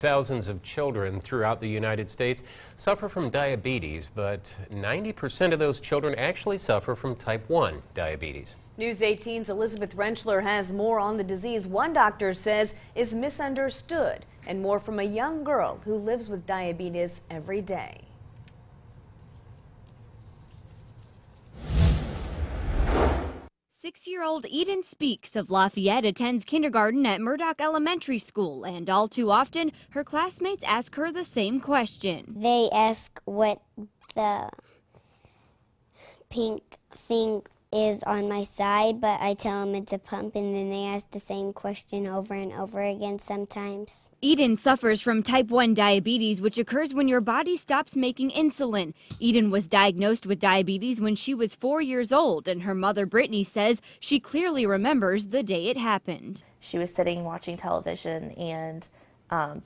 Thousands of children throughout the United States suffer from diabetes, but 90% of those children actually suffer from type 1 diabetes. News 18's Elizabeth Rentschler has more on the disease one doctor says is misunderstood, and more from a young girl who lives with diabetes every day. Six-year-old Eden Speaks of Lafayette attends kindergarten at Murdoch Elementary School, and all too often, her classmates ask her the same question. They ask what the pink thing is on my side, but I tell them it's a pump, and then they ask the same question over and over again sometimes. Eden suffers from type 1 diabetes, which occurs when your body stops making insulin. Eden was diagnosed with diabetes when she was 4 years old, and her mother, Brittany, says she clearly remembers the day it happened. She was sitting watching television and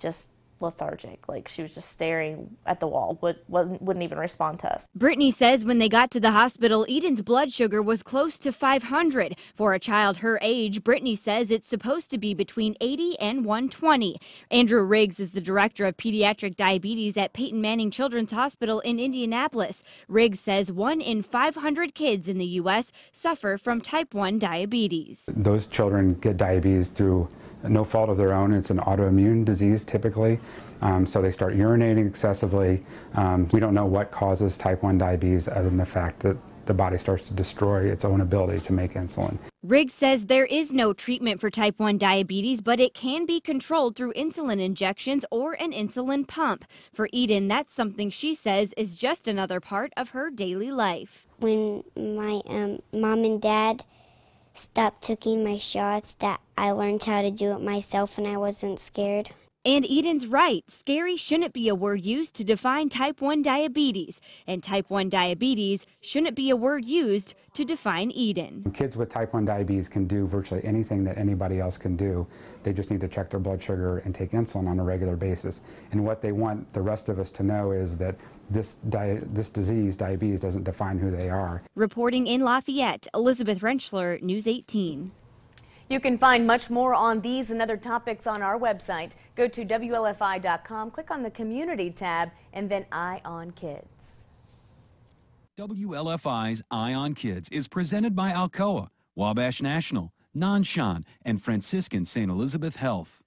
just lethargic, like she was just staring at the wall, wouldn't even respond to us. Brittany says when they got to the hospital, Eden's blood sugar was close to 500. For a child her age, Brittany says it's supposed to be between 80 and 120. Andrew Riggs is the director of pediatric diabetes at Peyton Manning Children's Hospital in Indianapolis. Riggs says 1 in 500 kids in the U.S. suffer from type 1 diabetes. Those children get diabetes through no fault of their own. It's an autoimmune disease typically, so they start urinating excessively. We don't know what causes type 1 diabetes other than the fact that the body starts to destroy its own ability to make insulin. Riggs says there is no treatment for type 1 diabetes, but it can be controlled through insulin injections or an insulin pump. For Eden, that's something she says is just another part of her daily life. When my mom and dad stopped taking my shots, that I learned how to do it myself and I wasn't scared. And Eden's right. Scary shouldn't be a word used to define type 1 diabetes. And type 1 diabetes shouldn't be a word used to define Eden. Kids with type 1 diabetes can do virtually anything that anybody else can do. They just need to check their blood sugar and take insulin on a regular basis. And what they want the rest of us to know is that this disease, diabetes, doesn't define who they are. Reporting in Lafayette, Elizabeth Rentschler, News 18. You can find much more on these and other topics on our website. Go to WLFI.com, click on the Community tab, and then Eye on Kids. WLFI's Eye on Kids is presented by Alcoa, Wabash National, Nan Shan, and Franciscan St. Elizabeth Health.